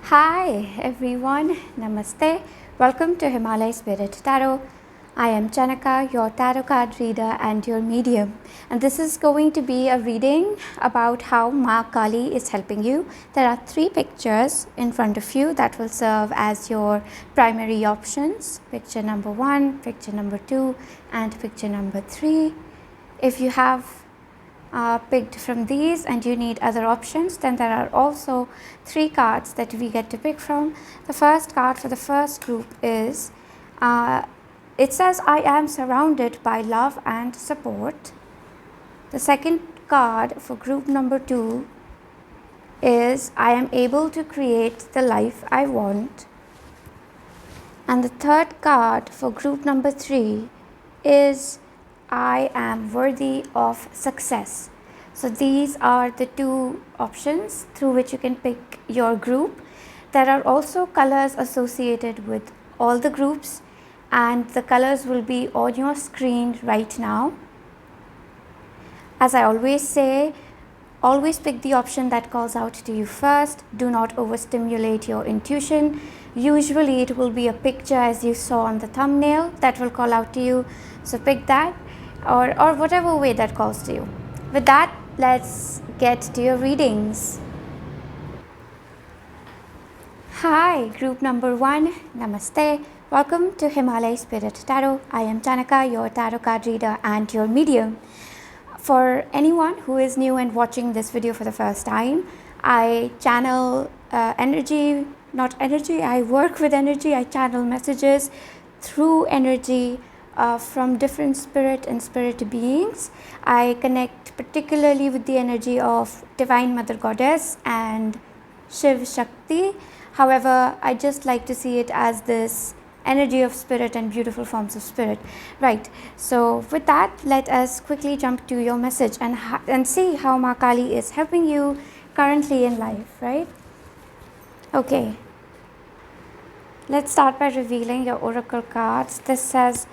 Hi everyone, Namaste. Welcome to Himalaya Spirit Tarot. I am Chanaka, your tarot card reader and your medium. And this is going to be a reading about how Ma Kali is helping you. There are 3 pictures in front of you that will serve as your primary options. Picture number 1, picture number 2 and picture number 3. If you have picked from these and you need other options, then there are also 3 cards that we get to pick from. The first card for the first group is it says I am surrounded by love and support. The second card for group number 2 is I am able to create the life I want. And the third card for group number 3 is I am worthy of success. So these are the 2 options through which you can pick your group. There are also colors associated with all the groups, and the colors will be on your screen right now. As I always say, always pick the option that calls out to you first. Do not overstimulate your intuition. Usually it will be a picture, as you saw on the thumbnail, that will call out to you. So pick that, or whatever way that calls to you. With that, let's get to your readings. Hi, group number 1, Namaste. Welcome to Himalaya Spirit Tarot. I am Chanaka, your tarot card reader and your medium. For anyone who is new and watching this video for the first time, I channel energy, not energy, I work with energy, I channel messages through energy from different spirit and spirit beings. I connect particularly with the energy of Divine Mother Goddess and Shiv Shakti. However, I just like to see it as this energy of spirit and beautiful forms of spirit. Right, so with that, let us quickly jump to your message and see how Ma Kali is helping you currently in life, right? Okay, let's start by revealing your oracle cards. This says,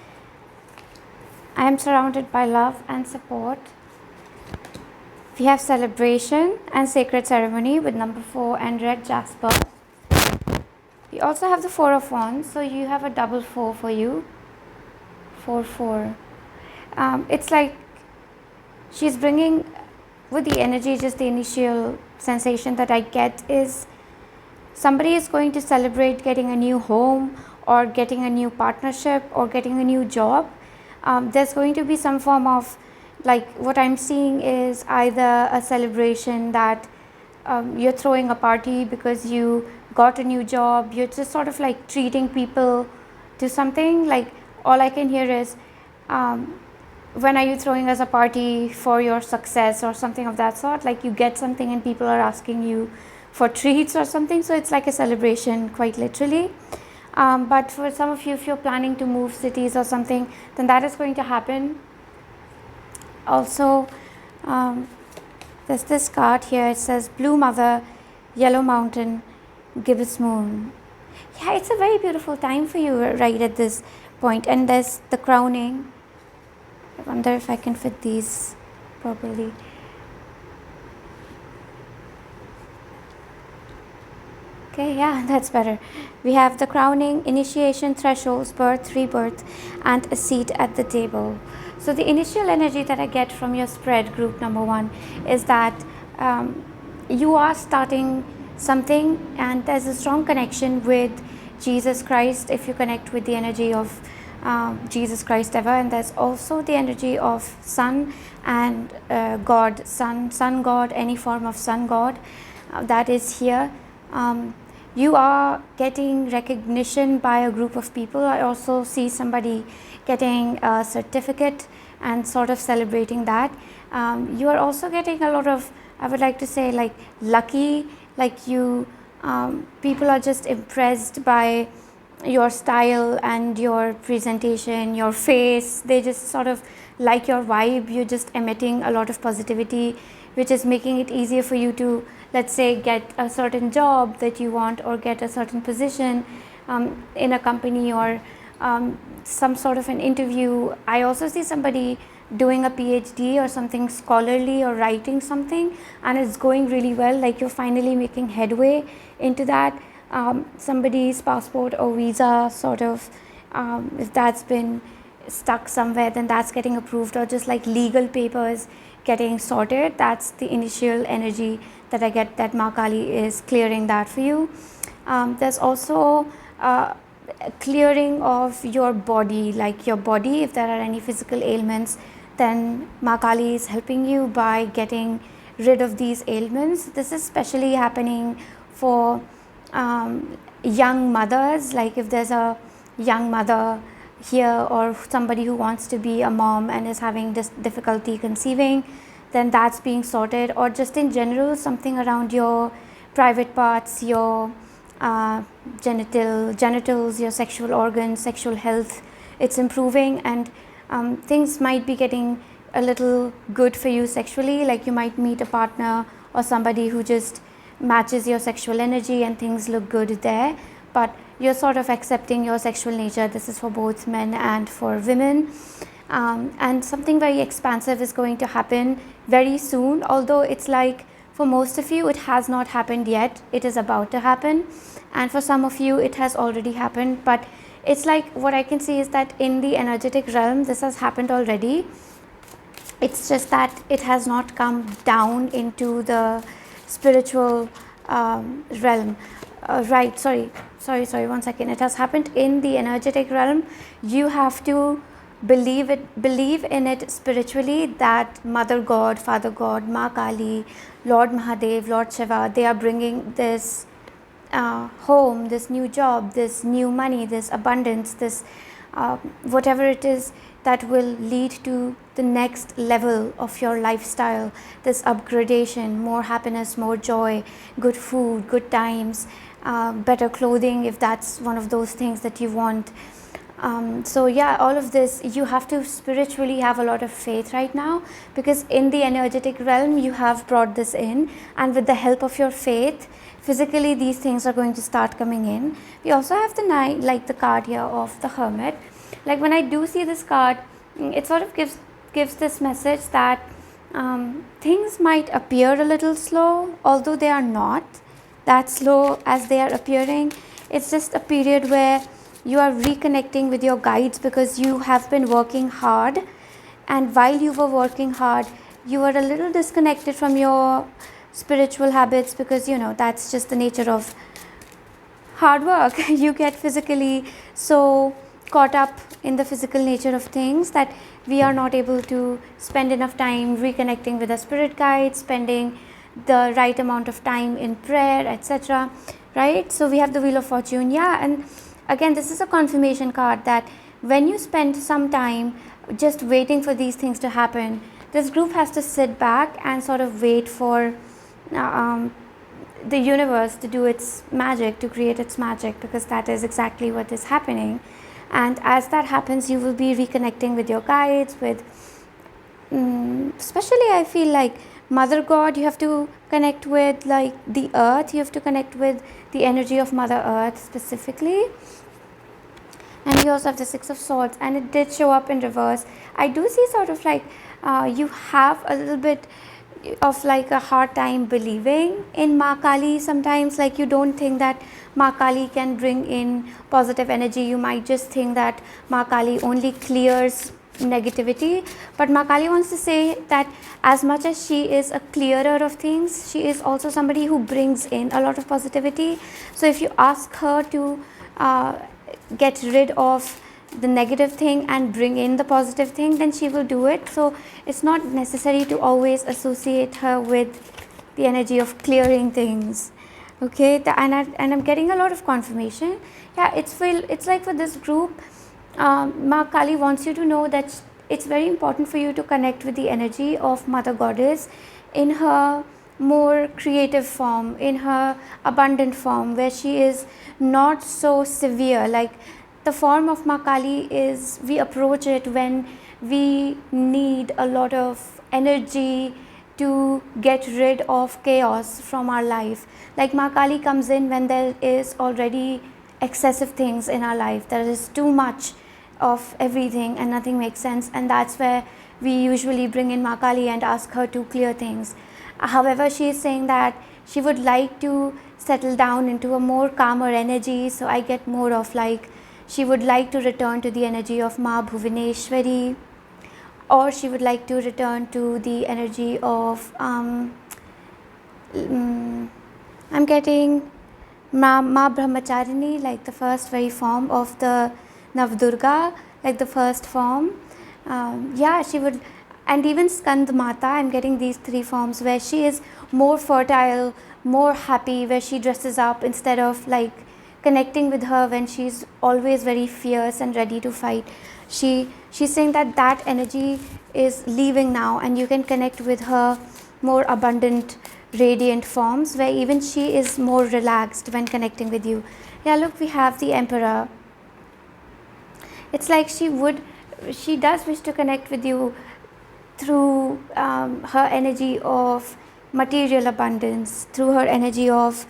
I am surrounded by love and support. We have celebration and sacred ceremony with number 4 and red jasper. We also have the 4 of wands, so you have a double 4 for you. 4. It's like she's bringing with the energy, just the initial sensation that I get is somebody is going to celebrate getting a new home or getting a new partnership or getting a new job. There's going to be some form of, like, what I'm seeing is either a celebration that you're throwing a party because you got a new job. You're just sort of like treating people to something. Like, all I can hear is when are you throwing us a party for your success or something of that sort. Like, you get something and people are asking you for treats or something, so it's like a celebration, quite literally. But for some of you, if you're planning to move cities or something, then that is going to happen. Also, there's this card here. It says Blue Mother, Yellow Mountain, Gibbous Moon. Yeah, it's a very beautiful time for you right at this point. And there's the crowning. I wonder if I can fit these properly. Okay, yeah, that's better. We have the crowning, initiation, thresholds, birth, rebirth, and a seat at the table. So the initial energy that I get from your spread, group number 1, is that you are starting something, and there's a strong connection with Jesus Christ if you connect with the energy of Jesus Christ ever. And there's also the energy of sun and God, sun God, any form of sun God that is here. You are getting recognition by a group of people. I also see somebody getting a certificate and sort of celebrating that. You are also getting a lot of, I would like to say, like, lucky, like you, people are just impressed by your style and your presentation, your face. They just sort of like your vibe. You're just emitting a lot of positivity, which is making it easier for you to, let's say, get a certain job that you want or get a certain position in a company or some sort of an interview. I also see somebody doing a PhD or something scholarly or writing something, and it's going really well, like you're finally making headway into that. somebody's passport or visa sort of, if that's been stuck somewhere, then that's getting approved, or just like legal papers getting sorted. That's the initial energy that I get, that Ma Kali is clearing that for you. There's also clearing of your body, like your body, if there are any physical ailments, then Ma Kali is helping you by getting rid of these ailments. This is especially happening for young mothers, like if there's a young mother here or somebody who wants to be a mom and is having this difficulty conceiving, then that's being sorted. Or just in general, something around your private parts, your genitals, your sexual organs, sexual health, it's improving, and things might be getting a little good for you sexually. Like you might meet a partner or somebody who just matches your sexual energy and things look good there, but you're sort of accepting your sexual nature. This is for both men and for women. And something very expansive is going to happen very soon, although it's like for most of you it has not happened yet, it is about to happen, and for some of you it has already happened. But it's like, what I can see is that in the energetic realm this has happened already. It's just that it has not come down into the spiritual realm. Right, sorry, 1 second. It has happened in the energetic realm. You have to believe in it spiritually, that Mother God, Father God, Ma Kali, Lord Mahadev, Lord Shiva, they are bringing this home, this new job, this new money, this abundance, this whatever it is that will lead to the next level of your lifestyle, this upgradation, more happiness, more joy, good food, good times, better clothing, if that's one of those things that you want. So yeah, all of this, you have to spiritually have a lot of faith right now, because in the energetic realm you have brought this in, and with the help of your faith, physically these things are going to start coming in. We also have the like the card here of the Hermit. Like when I do see this card, it sort of gives this message that things might appear a little slow, although they are not that slow as they are appearing. It's just a period where you are reconnecting with your guides, because you have been working hard, and while you were working hard you were a little disconnected from your spiritual habits, because you know that's just the nature of hard work. You get physically so caught up in the physical nature of things that we are not able to spend enough time reconnecting with our spirit guides, spending the right amount of time in prayer, etc. Right? So we have the Wheel of Fortune. Yeah, and again, this is a confirmation card that when you spend some time just waiting for these things to happen, this group has to sit back and sort of wait for the universe to do its magic, to create its magic, because that is exactly what is happening. And as that happens, you will be reconnecting with your guides, with especially I feel like Mother God. You have to connect with like the earth, you have to connect with the energy of Mother Earth specifically. And you also have the Six of Swords, and it did show up in reverse. I do see sort of like you have a little bit of like a hard time believing in Ma Kali sometimes. Like you don't think that Ma Kali can bring in positive energy. You might just think that Ma Kali only clears negativity, but Ma Kali wants to say that as much as she is a clearer of things, she is also somebody who brings in a lot of positivity. So if you ask her to get rid of the negative thing and bring in the positive thing, then she will do it. So it's not necessary to always associate her with the energy of clearing things. Okay, and I'm getting a lot of confirmation. Yeah, it's like for this group, Ma Kali wants you to know that it's very important for you to connect with the energy of Mother Goddess in her more creative form, in her abundant form, where she is not so severe. Like the form of Ma Kali is, we approach it when we need a lot of energy to get rid of chaos from our life. Like Ma Kali comes in when there is already excessive things in our life, there is too much of everything and nothing makes sense, and that's where we usually bring in Ma Kali and ask her to clear things. However, she is saying that she would like to settle down into a more calmer energy. So I get more of like she would like to return to the energy of Ma Bhuvaneshwari, or she would like to return to the energy of I'm getting Ma Brahmacharini, like the first very form of the Navdurga, like the first form. Yeah, she would, and even Skand Mata, I'm getting these three forms where she is more fertile, more happy, where she dresses up instead of like connecting with her when she's always very fierce and ready to fight. She's saying that that energy is leaving now, and you can connect with her more abundant, radiant forms where even she is more relaxed when connecting with you. Yeah, look, we have the Emperor. It's like she does wish to connect with you through her energy of material abundance, through her energy of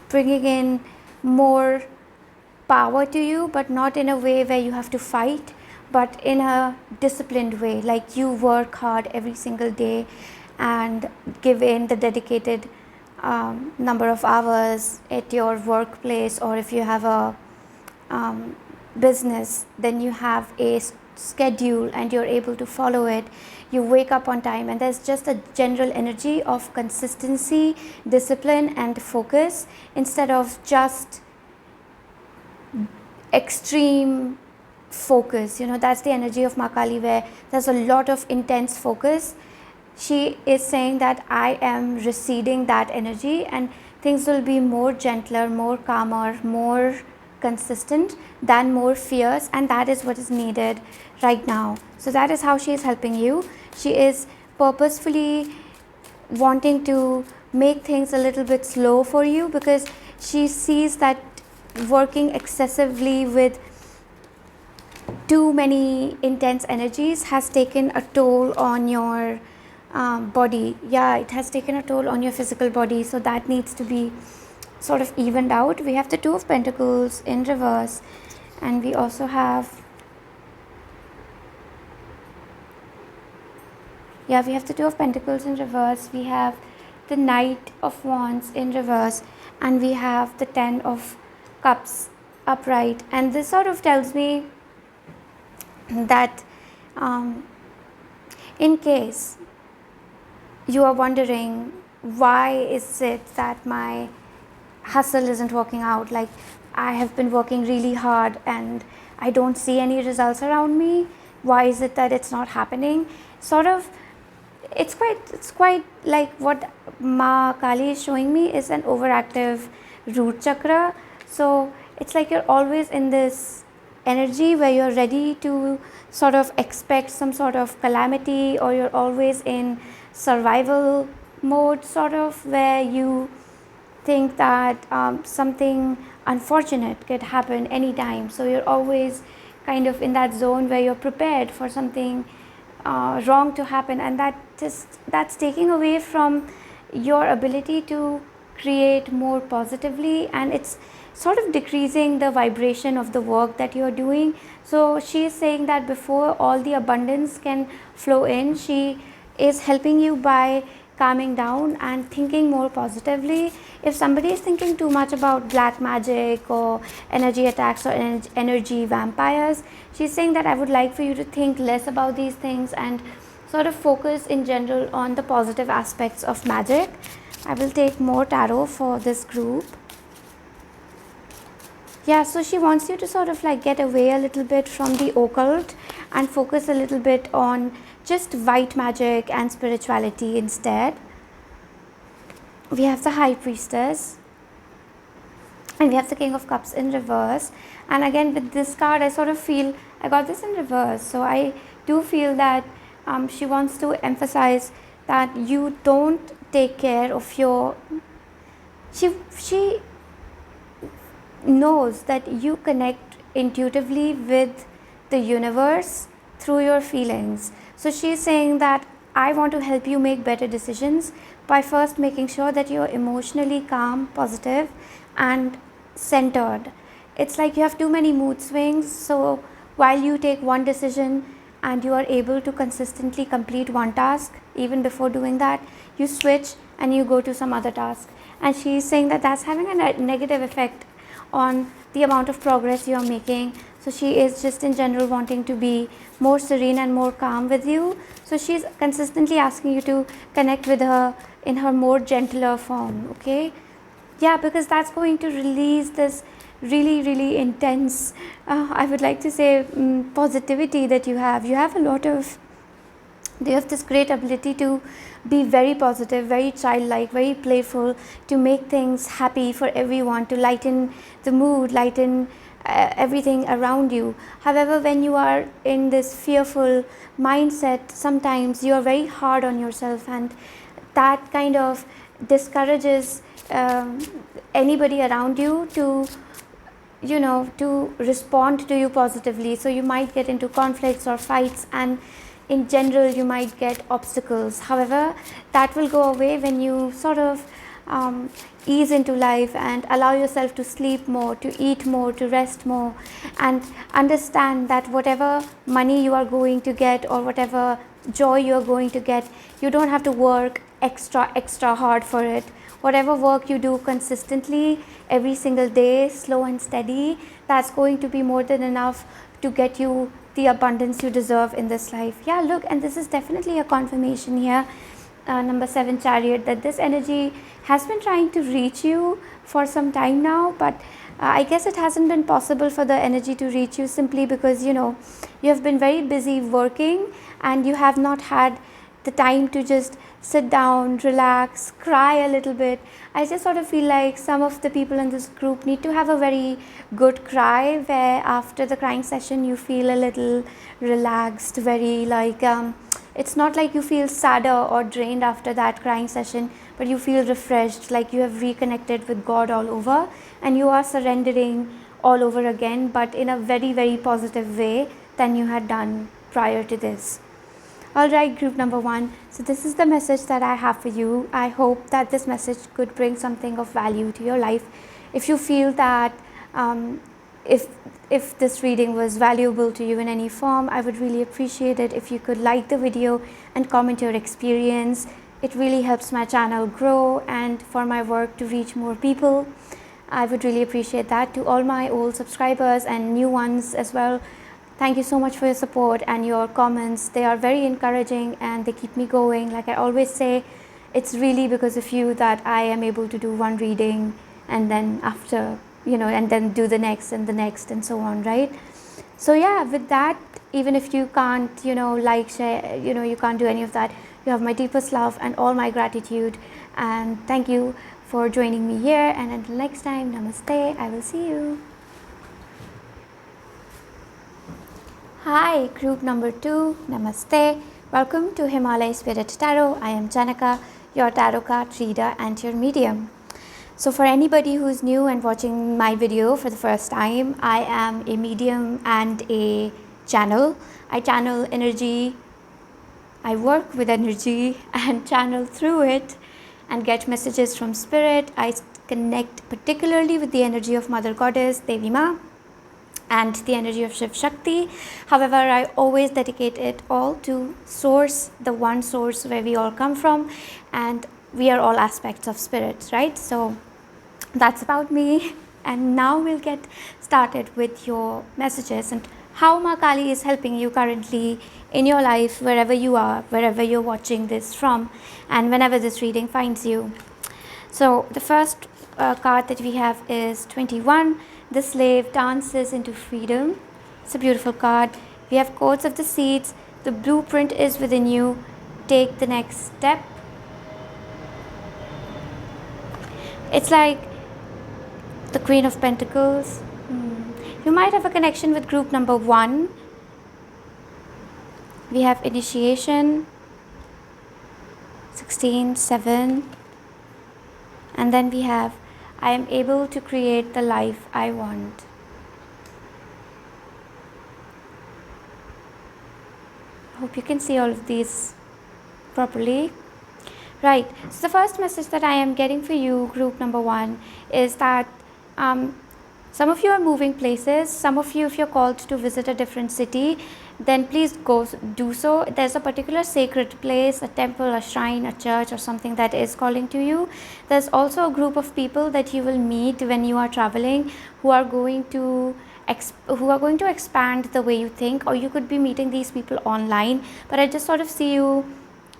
bringing in more power to you, but not in a way where you have to fight, but in a disciplined way, like you work hard every single day and give in the dedicated number of hours at your workplace, or if you have a business, then you have a schedule and you're able to follow it. You wake up on time, and there's just a general energy of consistency, discipline and focus, instead of just extreme focus. You know, that's the energy of Makali, where there's a lot of intense focus. She is saying that I am receding that energy, and things will be more gentler, more calmer, more consistent than more fierce, and that is what is needed right now. So that is how she is helping you. She is purposefully wanting to make things a little bit slow for you, because she sees that working excessively with too many intense energies has taken a toll on your body. Yeah, it has taken a toll on your physical body, so that needs to be sort of evened out. We have the Two of Pentacles in reverse, and we also have, yeah, we have the Two of Pentacles in reverse, we have the Knight of Wands in reverse, and we have the Ten of Cups upright. And this sort of tells me that in case you are wondering why is it that my hustle isn't working out, like I have been working really hard and I don't see any results around me, why is it that it's not happening, sort of, it's quite like what Ma Kali is showing me is an overactive root chakra. So it's like you're always in this energy where you're ready to sort of expect some sort of calamity, or you're always in survival mode, sort of, where you think that something unfortunate could happen anytime. So you're always kind of in that zone where you're prepared for something wrong to happen, and that's taking away from your ability to create more positively, and it's sort of decreasing the vibration of the work that you're doing. So she is saying that before all the abundance can flow in, she is helping you by calming down and thinking more positively. If somebody is thinking too much about black magic or energy attacks or energy vampires, she's saying that I would like for you to think less about these things and sort of focus in general on the positive aspects of magic. I will take more tarot for this group. Yeah, so she wants you to sort of like get away a little bit from the occult and focus a little bit on just white magic and spirituality instead. We have the High Priestess, and we have the King of Cups in reverse. And again, with this card, I sort of feel, I got this in reverse, so I do feel that she wants to emphasize that you don't take care of your, she knows that you connect intuitively with the universe through your feelings. So she's saying that I want to help you make better decisions by first making sure that you're emotionally calm, positive and centered. It's like you have too many mood swings, so while you take one decision and you are able to consistently complete one task, even before doing that, you switch and you go to some other task. and she's saying that that's having a negative effect on the amount of progress you're making. So she is just in general wanting to be more serene and more calm with you. So she's consistently asking you to connect with her in her more gentler form. Okay, yeah, because that's going to release this really intense, I would like to say, positivity that you have. You have a lot of, they have this great ability to be very positive, very childlike, very playful, to make things happy for everyone, to lighten the mood, lighten everything around you. However, when you are in this fearful mindset, sometimes you are very hard on yourself, and that kind of discourages anybody around you to, you know, to respond to you positively. So you might get into conflicts or fights, and in general you might get obstacles. However, that will go away when you sort of ease into life and allow yourself to sleep more, to eat more, to rest more, and understand that whatever money you are going to get or whatever joy you are going to get, you don't have to work extra hard for it. Whatever work you do consistently every single day, slow and steady, that's going to be more than enough to get you the abundance you deserve in this life. Yeah, look, and this is definitely a confirmation here, number 7 chariot, that this energy has been trying to reach you for some time now, but I guess it hasn't been possible for the energy to reach you simply because, you know, you have been very busy working and you have not had the time to just sit down, relax, cry a little bit. I just sort of feel like some of the people in this group need to have a very good cry, where after the crying session you feel a little relaxed, very like, it's not like you feel sadder or drained after that crying session, but you feel refreshed, like you have reconnected with God all over and you are surrendering all over again, but in a very positive way than you had done prior to this. Alright, group number 1, so this is the message that I have for you. I hope that this message could bring something of value to your life. If you feel that if this reading was valuable to you in any form, I would really appreciate it if you could like the video and comment your experience. It really helps my channel grow and for my work to reach more people. I would really appreciate that. To all my old subscribers and new ones as well, thank you so much for your support and your comments. They are very encouraging and they keep me going. Like I always say, it's really because of you that I am able to do one reading and then after, you know, and then do the next and the next and so on, right? So yeah, with that, even if you can't, you know, like, share, you know, you can't do any of that, you have my deepest love and all my gratitude, and thank you for joining me here. And until next time, namaste. I will see you. Hi, group number 2, namaste. Welcome to Himalaya Spirit Tarot. I am Janaka, your tarot card reader and your medium. So for anybody who's new and watching my video for the first time, I am a medium and a channel. I channel energy, I work with energy and channel through it and get messages from spirit. I connect particularly with the energy of Mother Goddess, Devi Ma, and the energy of Shiv Shakti. However, I always dedicate it all to source, the one source where we all come from, and we are all aspects of spirits, right? So that's about me, and now we'll get started with your messages and how Ma Kali is helping you currently in your life, wherever you are, wherever you're watching this from, and whenever this reading finds you. So the first card that we have is 21. The slave dances into freedom. It's a beautiful card. We have codes of the seeds. The blueprint is within you. Take the next step. It's like the Queen of Pentacles. You might have a connection with group number 1. We have initiation, 16, 7. And then we have, I am able to create the life I want. I hope you can see all of these properly. Right, so the first message that I am getting for you, group number 1, is that some of you are moving places. Some of you, if you're called to visit a different city, then please go do so. There's a particular sacred place, a temple, a shrine, a church, or something that is calling to you. There's also a group of people that you will meet when you are traveling who are going to expand the way you think, or you could be meeting these people online. But I just sort of see you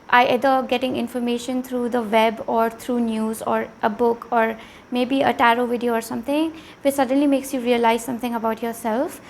either getting information through the web or through news or a book or maybe a tarot video or something, which suddenly makes you realize something about yourself.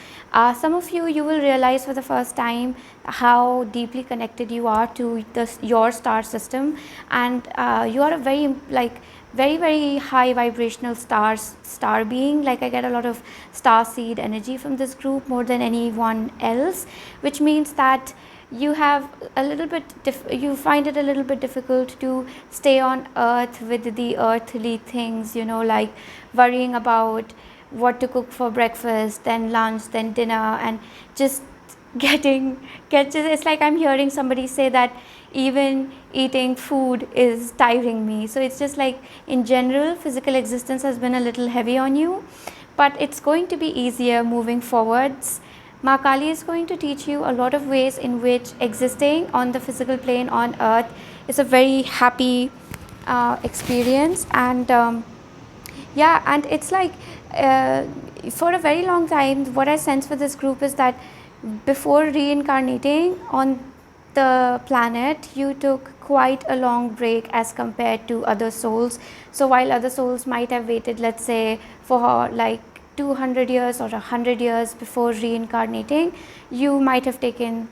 Some of you will realize for the first time how deeply connected you are to your star system, and you are a very high vibrational star being. Like, I get a lot of star seed energy from this group more than anyone else, which means that you have a little bit you find it a little bit difficult to stay on earth with the earthly things, like worrying about what to cook for breakfast, then lunch, then dinner, and just it's like I'm hearing somebody say that even eating food is tiring me. So it's just like, in general, physical existence has been a little heavy on you, but it's going to be easier moving forwards. Ma Kali is going to teach you a lot of ways in which existing on the physical plane on earth is a very happy experience. And and it's like, for a very long time, what I sense for this group is that before reincarnating on the planet, you took quite a long break as compared to other souls. So while other souls might have waited, let's say, for like 200 years or 100 years before reincarnating, you might have taken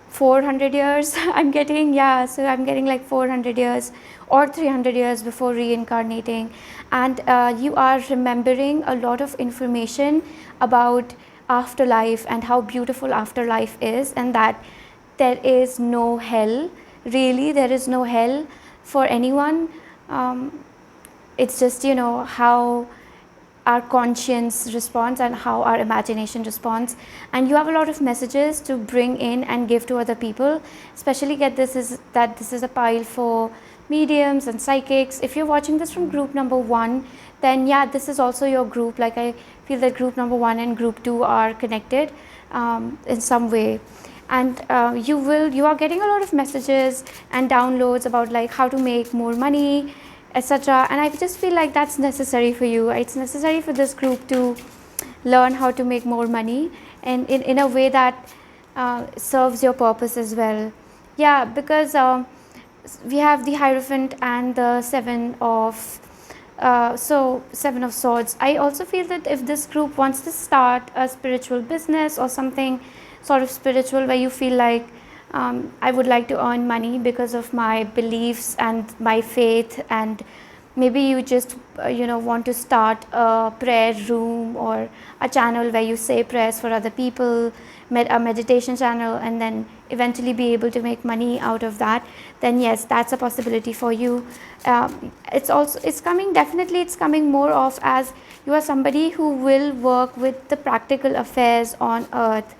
400 years. I'm getting like 400 years or 300 years before reincarnating, and you are remembering a lot of information about afterlife and how beautiful afterlife is, and that there is no hell. Really, there is no hell for anyone. It's just, how our conscience responds and how our imagination responds. And you have a lot of messages to bring in and give to other people. Especially this is a pile for mediums and psychics. If you're watching this from group number 1, then this is also your group. Like, I feel that group number 1 and group 2 are connected in some way. And you are getting a lot of messages and downloads about like how to make more money, etc. And I just feel like that's necessary for you. It's necessary for this group to learn how to make more money, and in a way that serves your purpose as well. Because we have the Hierophant and the Seven of Swords. I also feel that if this group wants to start a spiritual business or something sort of spiritual, where you feel like, I would like to earn money because of my beliefs and my faith, and maybe you just want to start a prayer room or a channel where you say prayers for other people, a meditation channel, and then eventually be able to make money out of that, then yes, that's a possibility for you. It's coming more of as you are somebody who will work with the practical affairs on earth.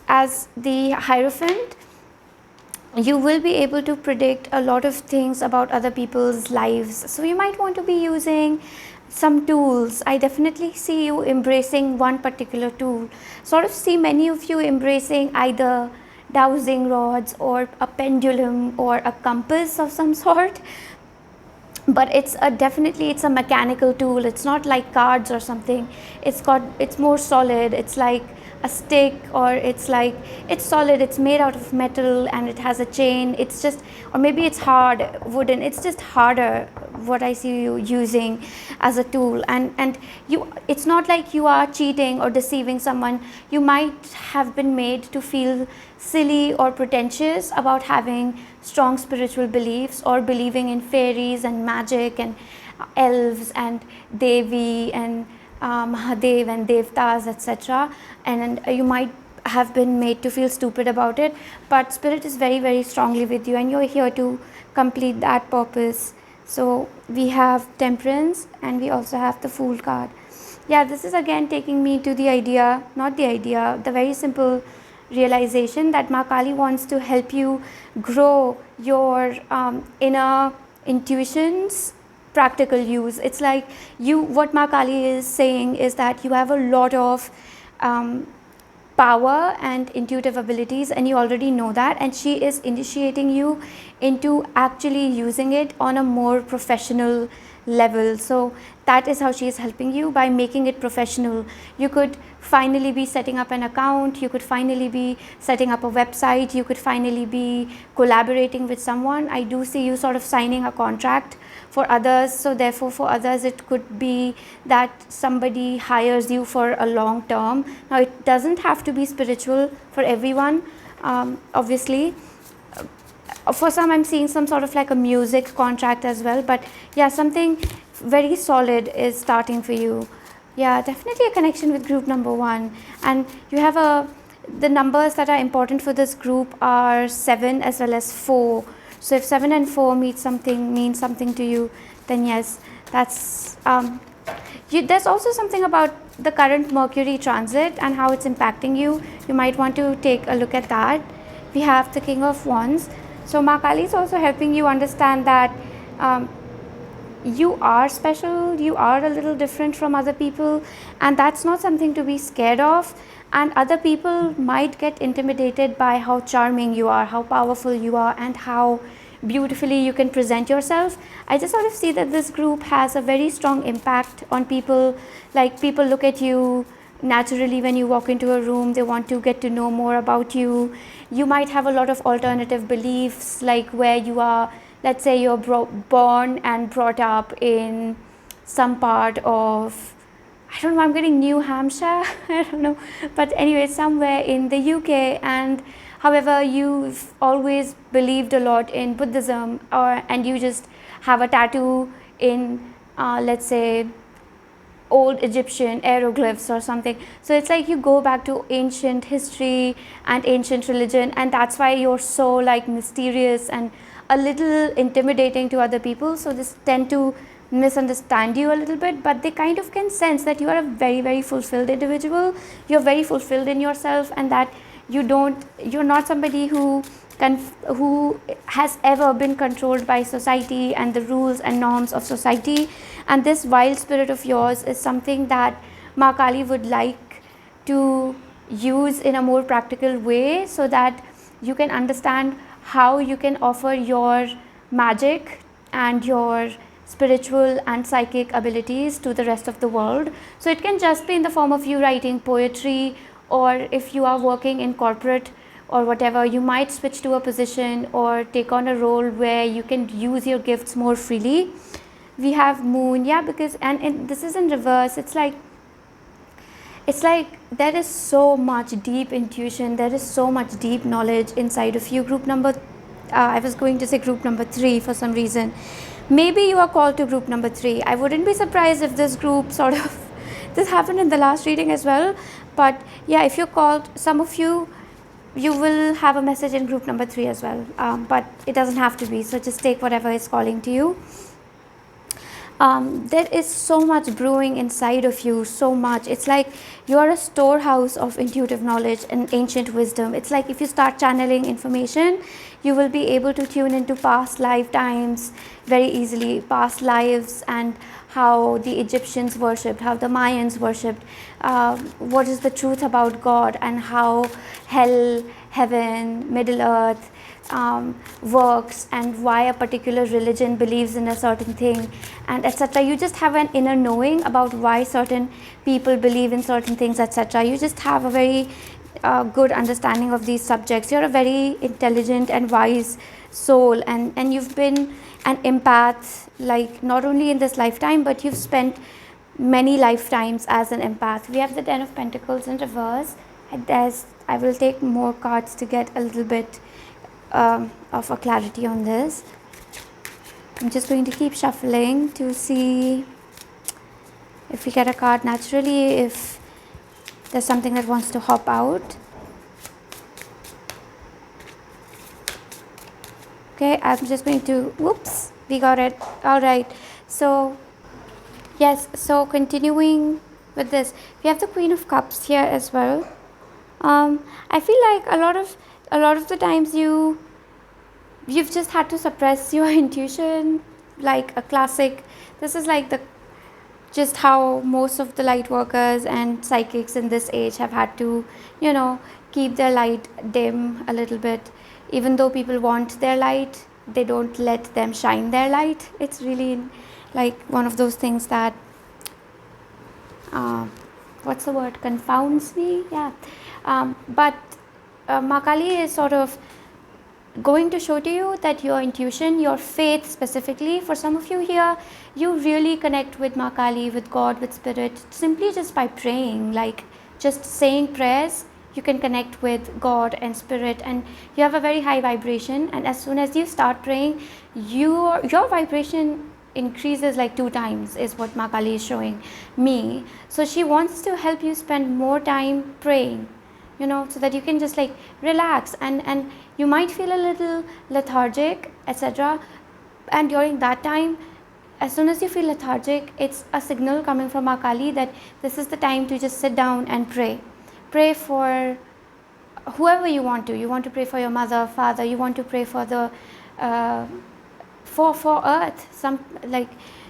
As the Hierophant, you will be able to predict a lot of things about other people's lives. So you might want to be using some tools. I definitely see you embracing one particular tool. Sort of see many of you embracing either dowsing rods or a pendulum or a compass of some sort. But it's a mechanical tool. It's not like cards or something. It's more solid. It's like a stick, or it's solid. It's made out of metal and it has a chain. It's just, or maybe it's hard wooden. It's just harder, what I see you using as a tool. And it's not like you are cheating or deceiving someone. You might have been made to feel silly or pretentious about having strong spiritual beliefs or believing in fairies and magic and elves and Devi and Mahadev and Devtas, etc. And you might have been made to feel stupid about it, but Spirit is very, very strongly with you, and you're here to complete that purpose. So we have Temperance, and we also have the Fool card. This is again taking me to the very simple realization that Ma Kali wants to help you grow your inner intuitions, practical use. It's like what Ma Kali is saying is that you have a lot of power and intuitive abilities, and you already know that, and she is initiating you into actually using it on a more professional level. So that is how she is helping you, by making it professional. You could finally be setting up an account, you could finally be setting up a website, you could finally be collaborating with someone. I do see you sort of signing a contract for others, so therefore for others it could be that somebody hires you for a long term. Now it doesn't have to be spiritual for everyone, obviously. For some I'm seeing some sort of like a music contract as well, but yeah, something very solid is starting for you. Yeah, definitely a connection with group number 1, and you have the numbers that are important for this group are 7 as well as 4. So if 7 and 4 means something to you, then yes, that's there's also something about the current Mercury transit and how it's impacting you. You might want to take a look at that. We have the King of Wands. So Ma Kali is also helping you understand that you are special, you are a little different from other people, and that's not something to be scared of. And other people might get intimidated by how charming you are, how powerful you are, and how beautifully you can present yourself. I just sort of see that this group has a very strong impact on people. Like, people look at you naturally when you walk into a room, they want to get to know more about you. You might have a lot of alternative beliefs, like where you are, let's say you're born and brought up in some part of, I don't know, I'm getting New Hampshire, I don't know, but anyway, somewhere in the UK, and however you've always believed a lot in Buddhism, and you just have a tattoo in let's say old Egyptian hieroglyphs or something. So it's like you go back to ancient history and ancient religion, and that's why you're so like mysterious and a little intimidating to other people. So this tend to misunderstand you a little bit, but they kind of can sense that you are a very, very fulfilled individual. You're very fulfilled in yourself, and that you're not somebody who has ever been controlled by society and the rules and norms of society. And this wild spirit of yours is something that Ma Kali would like to use in a more practical way, so that you can understand how you can offer your magic and your spiritual and psychic abilities to the rest of the world. So it can just be in the form of you writing poetry, or if you are working in corporate or whatever, you might switch to a position or take on a role where you can use your gifts more freely. We have Moon, yeah, because and this is in reverse. It's like there is so much deep intuition, there is so much deep knowledge inside of you. Group number I was going to say group number 3 for some reason. Maybe you are called to group number 3. I wouldn't be surprised if this group sort of this happened in the last reading as well. But yeah, if you're called, some of you will have a message in group number 3 as well, but it doesn't have to be. So just take whatever is calling to you. There is so much brewing inside of you, so much. It's like you are a storehouse of intuitive knowledge and ancient wisdom. It's like if you start channeling information, you will be able to tune into past lifetimes very easily, past lives, and how the Egyptians worshipped, how the Mayans worshipped, what is the truth about God, and how hell, heaven, Middle Earth works, and why a particular religion believes in a certain thing, and etc. You just have an inner knowing about why certain people believe in certain things, etc. You just have a very good understanding of these subjects. You're a very intelligent and wise soul, and you've been an empath, like not only in this lifetime, but you've spent many lifetimes as an empath. We have the 10 of Pentacles in reverse. I will take more cards to get a little bit of a clarity on this. I'm just going to keep shuffling to see if we get a card naturally, if there's something that wants to hop out. Okay, I'm just going to, whoops, we got it. All right, so yes, so continuing with this, we have the Queen of Cups here as well. I feel like a lot of the times you've just had to suppress your intuition, like a classic. This is like the just how most of the light workers and psychics in this age have had to, keep their light dim a little bit. Even though people want their light, they don't let them shine their light. It's really like one of those things that, what's the word, confounds me. Yeah. But Ma Kali is sort of going to show to you that your intuition, your faith specifically, for some of you here, you really connect with Ma Kali, with God, with spirit, simply just by praying, like just saying prayers. You can connect with God and spirit, and you have a very high vibration, and as soon as you start praying, your vibration increases like 2 times, is what Ma Kali is showing me. So she wants to help you spend more time praying, so that you can just like relax, and you might feel a little lethargic, etc. And during that time, as soon as you feel lethargic, it's a signal coming from Ma Kali that this is the time to just sit down and pray for whoever you want to pray for your mother, father, you want to pray for the for earth.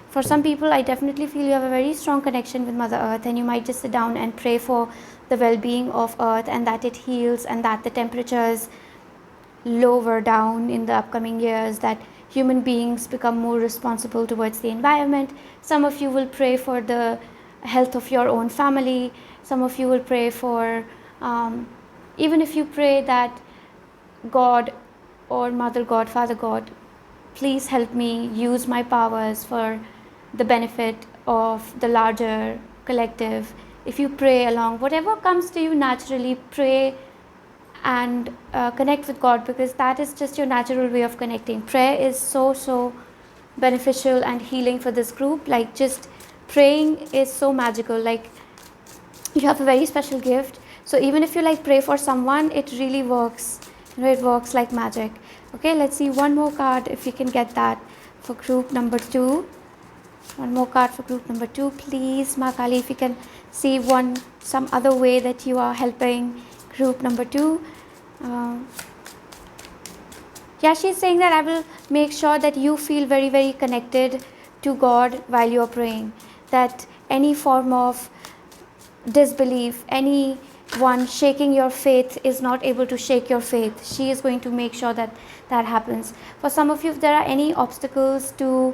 For some people, I definitely feel you have a very strong connection with Mother Earth, and you might just sit down and pray for the well-being of Earth, and that it heals, and that the temperatures lower down in the upcoming years, that human beings become more responsible towards the environment. Some of you will pray for the health of your own family. Some of you will pray for, even if you pray that God or Mother God, Father God, please help me use my powers for the benefit of the larger collective. If you pray along, whatever comes to you naturally, pray and connect with God, because that is just your natural way of connecting. Prayer is so beneficial and healing for this group. Like, just praying is so magical. Like, you have a very special gift. So even if you like pray for someone, it really works. It works like magic. Okay, let's see one more card if we can get that for group number 2. One more card for group number 2, please, Ma Kali, if you can see some other way that you are helping group number 2. Yeah, she's saying that I will make sure that you feel very, very connected to God while you're praying. That any form of disbelief, anyone shaking your faith is not able to shake your faith. She is going to make sure that that happens. For some of you, if there are any obstacles to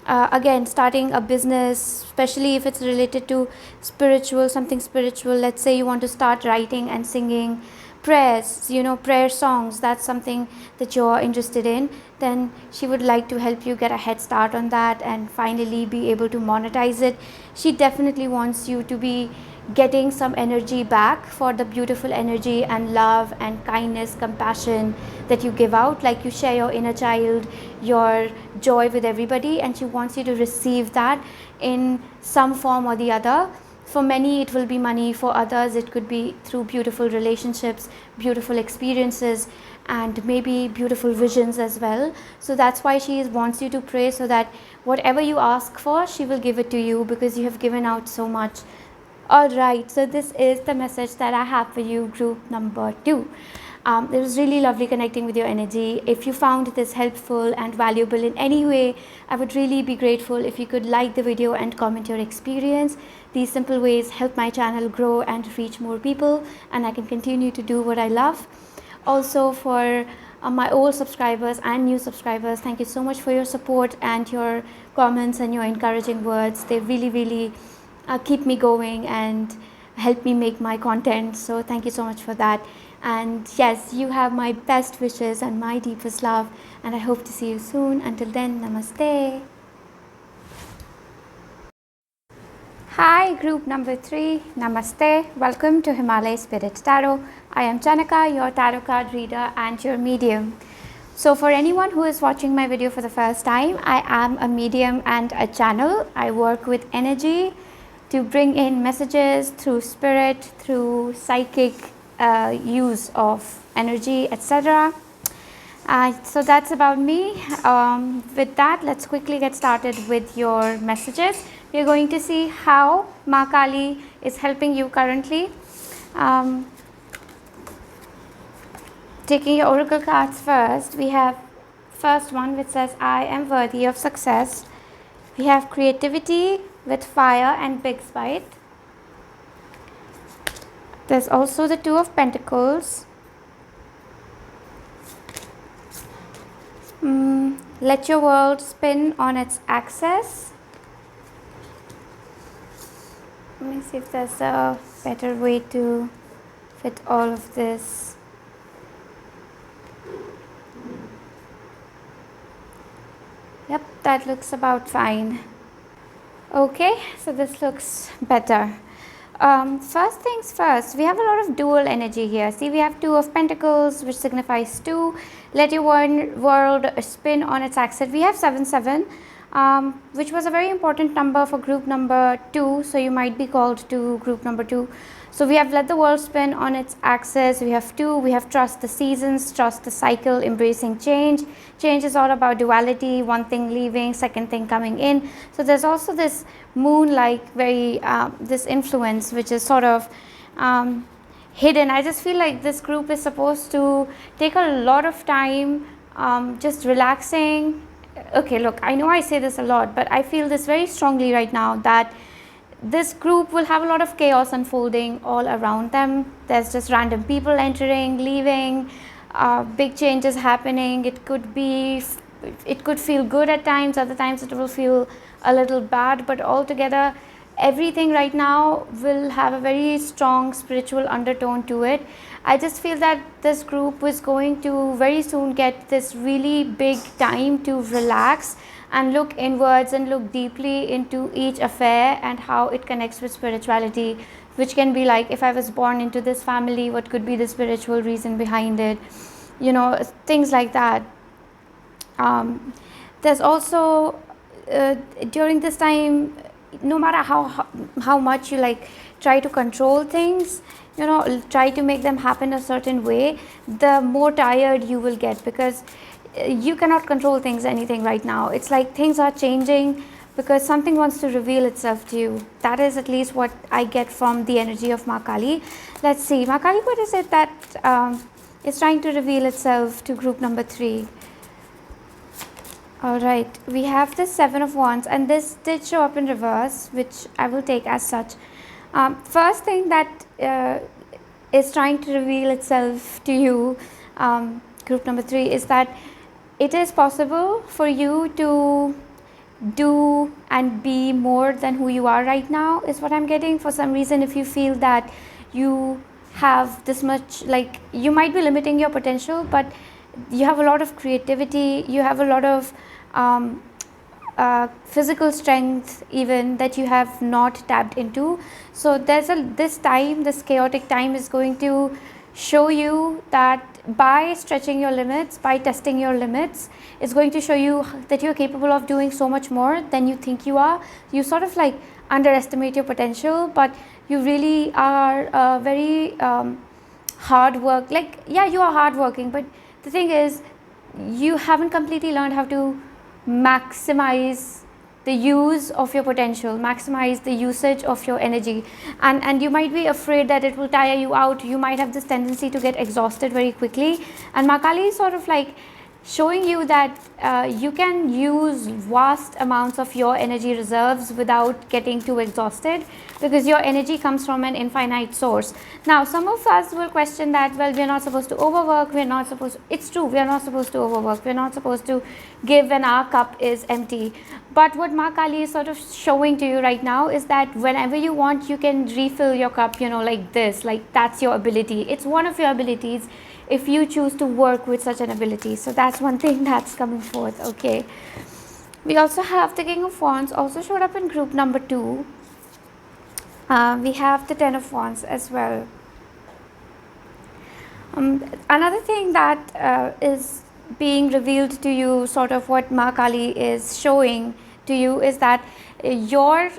again starting a business, especially if it's related to something spiritual, let's say you want to start writing and singing prayers, prayer songs, that's something that you're interested in, then she would like to help you get a head start on that and finally be able to monetize it. She definitely wants you to be getting some energy back for the beautiful energy and love and kindness, compassion that you give out. Like, you share your inner child, your joy with everybody, and she wants you to receive that in some form or the other. For many it will be money, for others it could be through beautiful relationships, beautiful experiences, and maybe beautiful visions as well. So that's why she wants you to pray, so that whatever you ask for, she will give it to you, because you have given out so much. Alright, so this is the message that I have for you, group number 2. It was really lovely connecting with your energy. If you found this helpful and valuable in any way, I would really be grateful if you could like the video and comment your experience. These simple ways help my channel grow and reach more people, and I can continue to do what I love. Also, for my old subscribers and new subscribers, thank you so much for your support and your comments and your encouraging words. They really keep me going and help me make my content. So thank you so much for that. And yes, you have my best wishes and my deepest love, and I hope to see you soon. Until then, namaste. Hi, group number 3, namaste. Welcome to Himalaya Spirit Tarot. I am Chanaka, your tarot card reader and your medium. So for anyone who is watching my video for the first time, I am a medium and a channel. I work with energy to bring in messages through spirit, through psychic use of energy, etc. So that's about me. With that, let's quickly get started with your messages. We're going to see how Ma Kali is helping you currently. Taking your oracle cards first, we have first one which says, I am worthy of success. We have creativity, with fire and big spite. There's also the Two of Pentacles. Let your world spin on its axis. Let me see if there's a better way to fit all of this. Yep, that looks about fine. Okay, so this looks better. First things first, we have a lot of dual energy here. See, we have Two of Pentacles, which signifies 2. Let your world spin on its axis. We have 7, which was a very important number for group number 2. So you might be called to group number 2. So we have let the world spin on its axis. We have 2. We have trust the seasons, trust the cycle, embracing change. Change is all about duality, one thing leaving, second thing coming in. So there's also this moon-like very this influence which is sort of hidden. I just feel like this group is supposed to take a lot of time just relaxing. Okay, look, I know I say this a lot, but I feel this very strongly right now that this group will have a lot of chaos unfolding all around them. There's just random people entering, leaving, big changes happening. It could feel good at times, other times it will feel a little bad, but altogether everything right now will have a very strong spiritual undertone to it. I just feel that this group is going to very soon get this really big time to relax and look inwards and look deeply into each affair and how it connects with spirituality, which can be like, if I was born into this family, what could be the spiritual reason behind it, you know, things like that. There's also during this time, no matter how much you like try to control things, you know, try to make them happen a certain way, the more tired you will get, because you cannot control anything right now. It's like things are changing because something wants to reveal itself to you. That is at least what I get from the energy of Ma Kali. Let's see, Ma Kali, what is it that is trying to reveal itself to group number 3? Alright, we have the 7 of Wands, and this did show up in reverse, which I will take as such. First thing that is trying to reveal itself to you, group number 3, is that it is possible for you to do and be more than who you are right now, is what I'm getting. For some reason, if you feel that you have this much, like, you might be limiting your potential, but you have a lot of creativity, you have a lot of physical strength even that you have not tapped into. So there's this chaotic time is going to show you that by stretching your limits, by testing your limits, it's going to show you that you're capable of doing so much more than you think you are. You sort of like underestimate your potential, but you really are very hard work. Like, yeah, you are hardworking, but the thing is, you haven't completely learned how to maximize the use of your potential, maximize the usage of your energy, and you might be afraid that it will tire you out. You might have this tendency to get exhausted very quickly, and Ma Kali is sort of like showing you that you can use vast amounts of your energy reserves without getting too exhausted, because your energy comes from an infinite source. Now, some of us will question that, well, we're not supposed to overwork, we're not supposed to, it's true, we're not supposed to overwork, we're not supposed to give when our cup is empty. But what Ma Kali is sort of showing to you right now is that whenever you want, you can refill your cup, you know, like this, like that's your ability. It's one of your abilities if you choose to work with such an ability. So that's one thing that's coming forth. Okay, we also have the King of Wands, also showed up in group number 2. We have the 10 of Wands as well. Another thing that is being revealed to you, sort of what Ma Kali is showing to you, is that your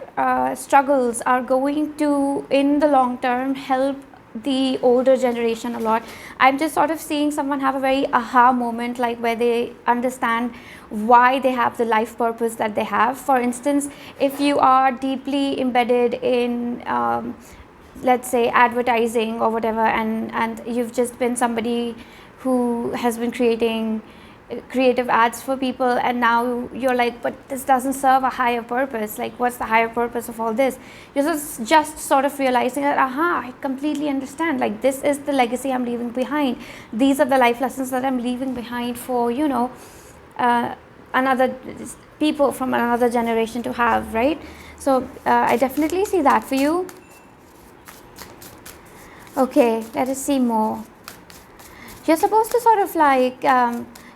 struggles are going to, in the long term, help the older generation a lot. I'm just sort of seeing someone have a very aha moment, like where they understand why they have the life purpose that they have. For instance, if you are deeply embedded in let's say advertising or whatever, and you've just been somebody who has been creating creative ads for people, and now you're like, but this doesn't serve a higher purpose. Like, what's the higher purpose of all this? You're just sort of realizing that, I completely understand. Like, this is the legacy I'm leaving behind. These are the life lessons that I'm leaving behind for, another people from another generation to have, right? So I definitely see that for you. Okay, let us see more. You're supposed to sort of like,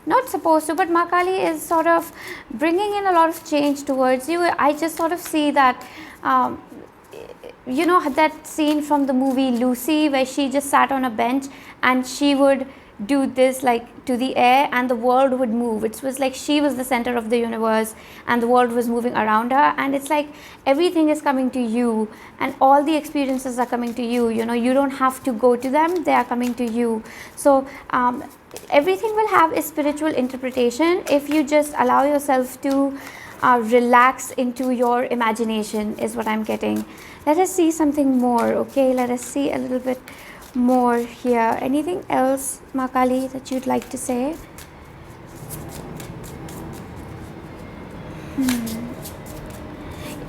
not supposed to, but Ma Kali is sort of bringing in a lot of change towards you. I just sort of see that, that scene from the movie Lucy, where she just sat on a bench and she would do this like to the air and the world would move. It was like she was the center of the universe and the world was moving around her, and it's like everything is coming to you and all the experiences are coming to you. You don't have to go to them, they are coming to you. So everything will have a spiritual interpretation if you just allow yourself to relax into your imagination, is what I'm getting. Let us see something more. Okay, let us see a little bit more here. Anything else, Ma Kali, that you'd like to say?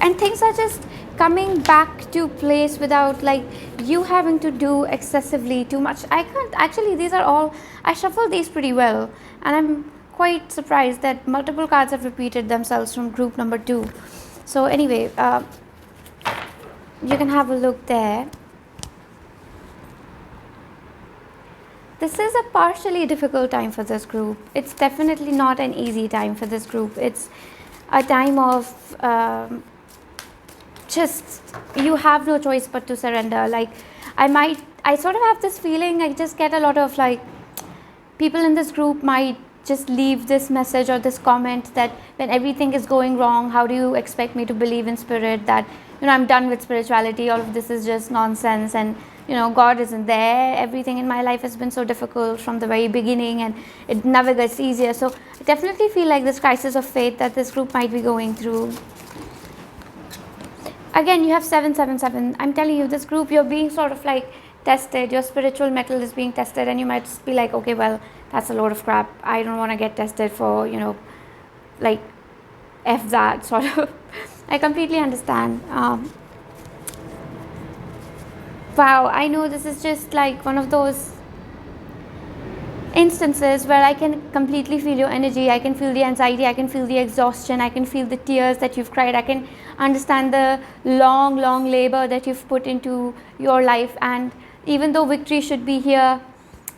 And things are just coming back to place without like you having to do excessively too much. I can't actually, these are all, I shuffled these pretty well, and I'm quite surprised that multiple cards have repeated themselves from group number 2. So anyway, you can have a look there. This is a partially difficult time for this group. It's definitely not an easy time for this group. It's a time of just, you have no choice but to surrender. Like, I sort of have this feeling, I just get a lot of like, people in this group might just leave this message or this comment that when everything is going wrong, how do you expect me to believe in spirit, that, I'm done with spirituality, all of this is just nonsense, and God isn't there. Everything in my life has been so difficult from the very beginning and it never gets easier. So I definitely feel like this crisis of faith that this group might be going through. Again, you have 777. I'm telling you, this group, you're being sort of like tested. Your spiritual mettle is being tested, and you might be like, okay, well, that's a load of crap. I don't want to get tested for, like, F that sort of. I completely understand. Wow, I know this is just like one of those instances where I can completely feel your energy. I can feel the anxiety, I can feel the exhaustion, I can feel the tears that you've cried, I can understand the long labor that you've put into your life, and even though victory should be here,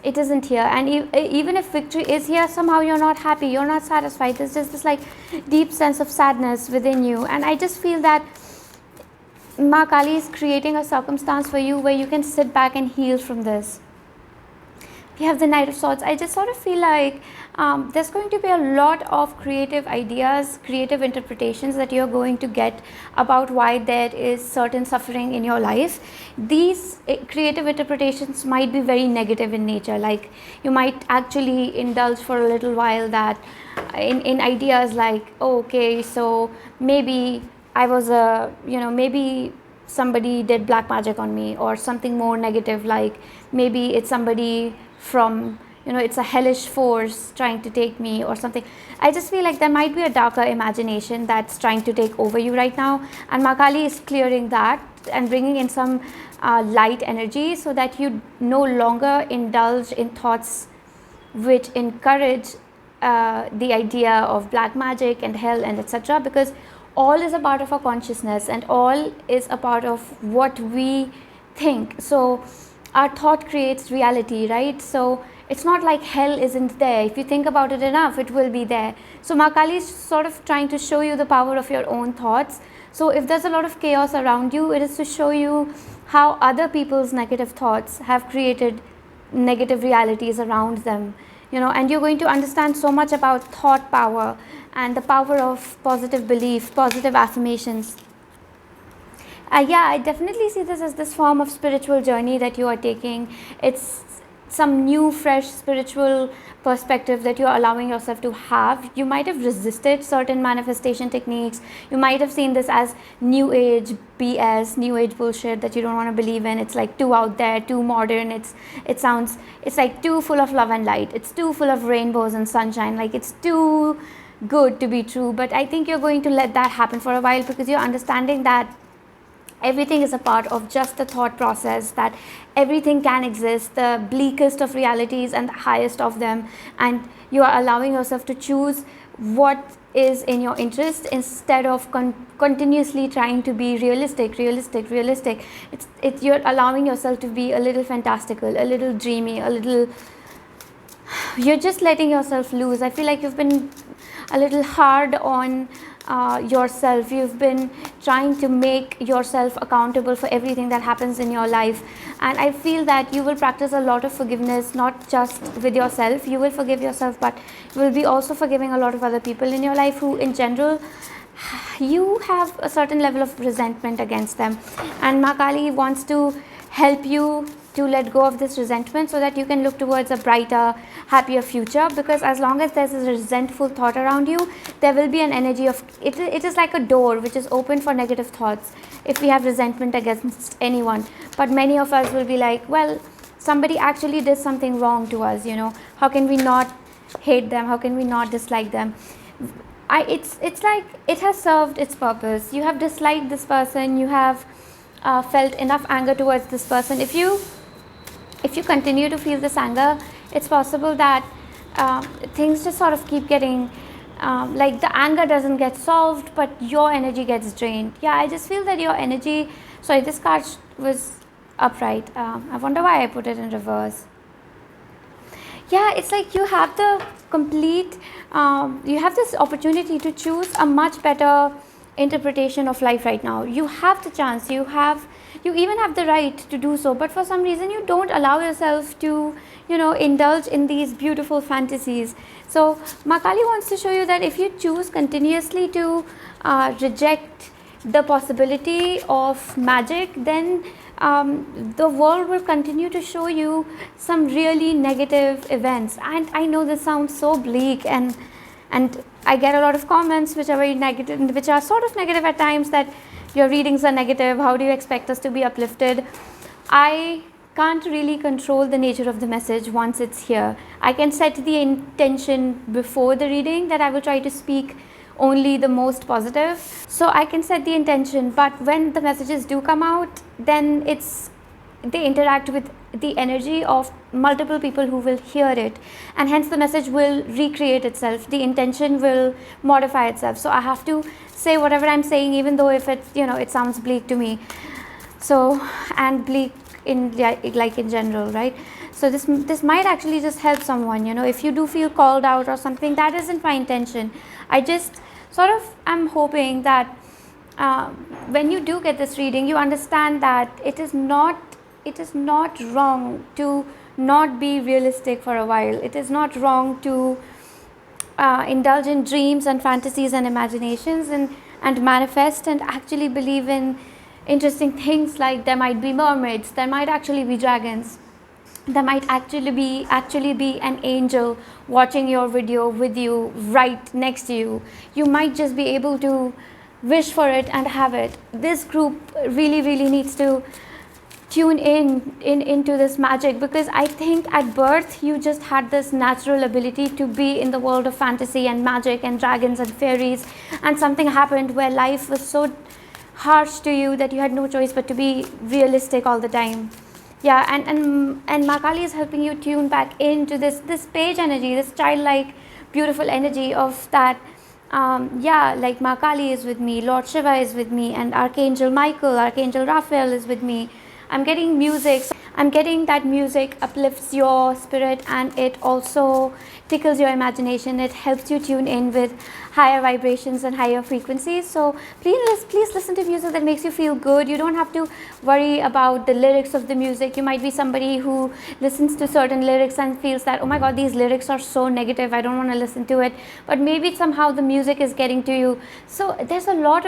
it isn't here. And even if victory is here, somehow you're not happy, you're not satisfied. There's just this like deep sense of sadness within you, and I just feel that Ma Kali is creating a circumstance for you where you can sit back and heal from this. We have the Knight of Swords. I just sort of feel like there's going to be a lot of creative ideas, creative interpretations that you're going to get about why there is certain suffering in your life. These creative interpretations might be very negative in nature. Like, you might actually indulge for a little while that in ideas like, oh, okay, so maybe I was maybe somebody did black magic on me, or something more negative, like maybe it's somebody from, it's a hellish force trying to take me or something. I just feel like there might be a darker imagination that's trying to take over you right now, and Ma Kali is clearing that and bringing in some light energy so that you no longer indulge in thoughts which encourage the idea of black magic and hell and etc., because all is a part of our consciousness and all is a part of what we think. So our thought creates reality, right? So it's not like hell isn't there. If you think about it enough, it will be there. So Ma Kali is sort of trying to show you the power of your own thoughts. So if there's a lot of chaos around you, it is to show you how other people's negative thoughts have created negative realities around them. And you're going to understand so much about thought power and the power of positive belief, positive affirmations. I definitely see this as this form of spiritual journey that you are taking. It's some new fresh spiritual perspective that you're allowing yourself to have. You might have resisted certain manifestation techniques. You might have seen this as new age BS, new age bullshit that you don't want to believe in. It's like too out there, too modern. It's like too full of love and light. It's too full of rainbows and sunshine. Like it's too good to be true. But I think you're going to let that happen for a while, because you're understanding that everything is a part of just the thought process, that everything can exist, the bleakest of realities and the highest of them, and you are allowing yourself to choose what is in your interest instead of continuously trying to be realistic. You're allowing yourself to be a little fantastical, a little dreamy, you're just letting yourself loose. I feel like you've been a little hard on yourself. You've been trying to make yourself accountable for everything that happens in your life, and I feel that you will practice a lot of forgiveness, not just with yourself. You will forgive yourself, but you will be also forgiving a lot of other people in your life who in general you have a certain level of resentment against them, and Ma Kali wants to help you to let go of this resentment so that you can look towards a brighter, happier future. Because as long as there's a resentful thought around you, there will be an energy of it. It is like a door which is open for negative thoughts if we have resentment against anyone. But many of us will be like, well, somebody actually did something wrong to us, how can we not hate them, how can we not dislike them? It's like it has served its purpose. You have disliked this person, you have felt enough anger towards this person. If you continue to feel this anger, it's possible that things just sort of keep getting like the anger doesn't get solved, but your energy gets drained. Yeah, I just feel that your energy, sorry, this card was upright. I wonder why I put it in reverse. Yeah, it's like you have the complete, you have this opportunity to choose a much better interpretation of life right now. You have the chance, you even have the right to do so, but for some reason you don't allow yourself to indulge in these beautiful fantasies. So Ma Kali wants to show you that if you choose continuously to reject the possibility of magic, then the world will continue to show you some really negative events. And I know this sounds so bleak, and I get a lot of comments which are very negative, which are sort of negative at times, that your readings are negative, how do you expect us to be uplifted? I can't really control the nature of the message once it's here. I can set the intention before the reading that I will try to speak only the most positive. So I can set the intention, but when the messages do come out, then they interact with the energy of multiple people who will hear it, and hence the message will recreate itself, the intention will modify itself. So I have to say whatever I'm saying, even though if it's it sounds bleak to me, so, and bleak in like in general, right? So this might actually just help someone, if you do feel called out or something. That isn't my intention. I just sort of am hoping that when you do get this reading, you understand that it is not wrong to not be realistic for a while. It is not wrong to indulge in dreams and fantasies and imaginations and manifest and actually believe in interesting things, like there might be mermaids, there might actually be dragons, there might actually be an angel watching your video with you right next to you. You might just be able to wish for it and have it. This group really needs to tune into this magic, because I think at birth you just had this natural ability to be in the world of fantasy and magic and dragons and fairies, and something happened where life was so harsh to you that you had no choice but to be realistic all the time. Yeah, and Ma Kali is helping you tune back into this page energy, this childlike beautiful energy of that. Like Ma Kali is with me, Lord Shiva is with me, and Archangel Michael, Archangel Raphael is with me. I'm getting music. I'm getting that music uplifts your spirit, and it also tickles your imagination. It helps you tune in with higher vibrations and higher frequencies. So please listen to music that makes you feel good. You don't have to worry about the lyrics of the music. You might be somebody who listens to certain lyrics and feels that, oh my god, these lyrics are so negative, I don't want to listen to it. But maybe somehow the music is getting to you. So there's a lot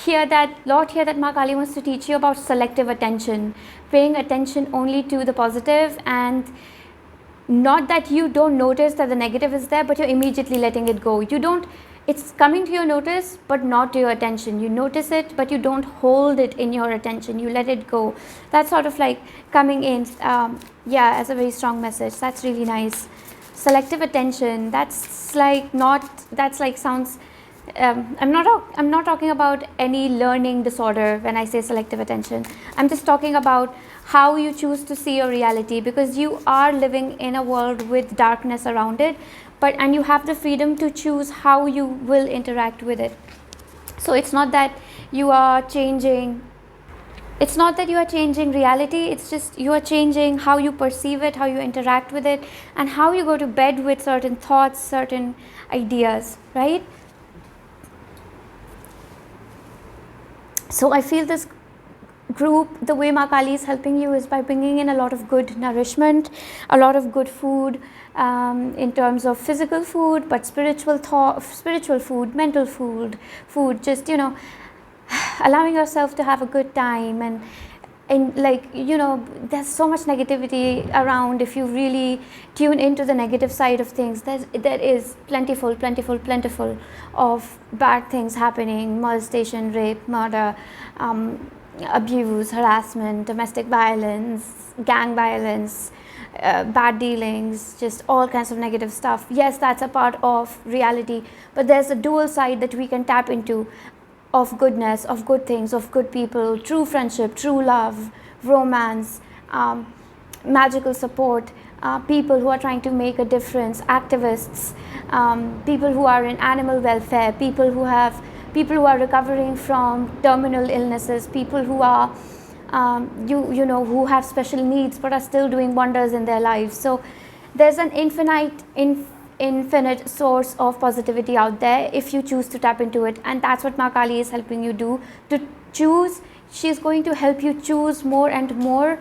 here that Ma Kali wants to teach you about selective attention, paying attention only to the positive and not that you don't notice that the negative is there, but you're immediately letting it go. It's coming to your notice, but not to your attention. You notice it, but you don't hold it in your attention. You let it go. That's sort of like coming in, as a very strong message. That's really nice. Selective attention. That's like sounds. I'm not talking about any learning disorder when I say selective attention. I'm just talking about how you choose to see your reality, because you are living in a world with darkness around it, and you have the freedom to choose how you will interact with it. So it's not that you are changing reality, it's just you are changing how you perceive it, how you interact with it, and how you go to bed with certain thoughts, certain ideas, right? So I feel this group, the way Ma Kali is helping you is by bringing in a lot of good nourishment, a lot of good food, in terms of physical food, but spiritual food, mental food, just, allowing yourself to have a good time. And there's so much negativity around. If you really tune into the negative side of things, there is plentiful of bad things happening: molestation, rape, murder, abuse, harassment, domestic violence, gang violence, bad dealings, just all kinds of negative stuff. Yes, that's a part of reality, but there's a dual side that we can tap into, of goodness, of good things, of good people, true friendship, true love, romance, magical support, people who are trying to make a difference, activists, people who are in animal welfare, people who are recovering from terminal illnesses, people who are who have special needs but are still doing wonders in their lives. So there's an infinite source of positivity out there if you choose to tap into it, and that's what Ma Kali is helping you do, to choose. She's going to help you choose more and more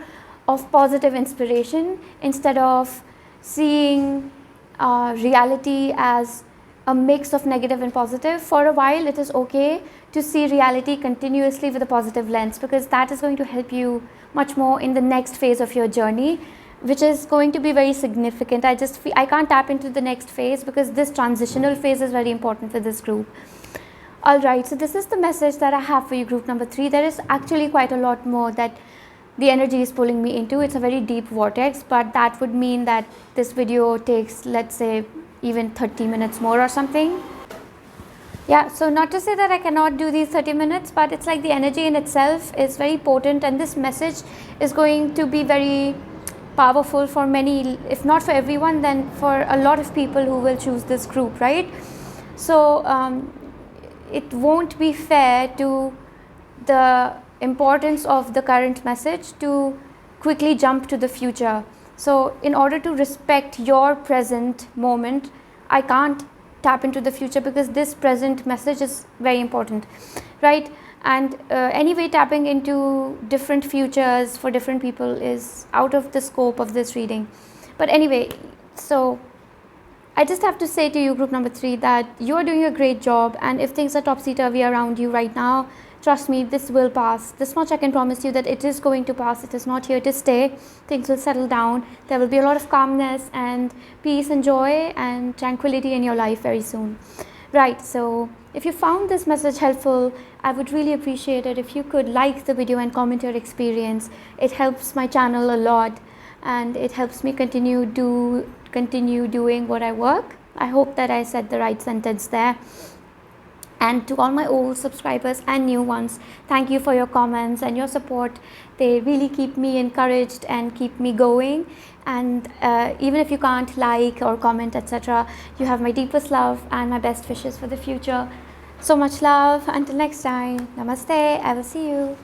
of positive inspiration, instead of seeing reality as a mix of negative and positive. For a while it is okay to see reality continuously with a positive lens, because that is going to help you much more in the next phase of your journey, which is going to be very significant. I can't tap into the next phase because this transitional phase is very important for this group. Alright, so this is the message that I have for you, group number 3. There is actually quite a lot more that the energy is pulling me into. It's a very deep vortex, but that would mean that this video takes, let's say, even 30 minutes more or something. Yeah, so not to say that I cannot do these 30 minutes, but it's like the energy in itself is very potent, and this message is going to be very powerful for many, if not for everyone, then for a lot of people who will choose this group, right? So it won't be fair to the importance of the current message to quickly jump to the future. So in order to respect your present moment, I can't tap into the future, because this present message is very important, right? And anyway, tapping into different futures for different people is out of the scope of this reading. But anyway, so I just have to say to you, group number 3, that you are doing a great job, and if things are topsy-turvy around you right now, trust me, this will pass. This much I can promise you, that it is going to pass. It is not here to stay. Things will settle down. There will be a lot of calmness and peace and joy and tranquility in your life very soon. Right, so if you found this message helpful, I would really appreciate it if you could like the video and comment your experience. It helps my channel a lot, and it helps me continue doing what I work. I hope that I said the right sentence there. And to all my old subscribers and new ones, thank you for your comments and your support. They really keep me encouraged and keep me going. And even if you can't like or comment, etc., you have my deepest love and my best wishes for the future. So much love. Until next time, namaste. I will see you.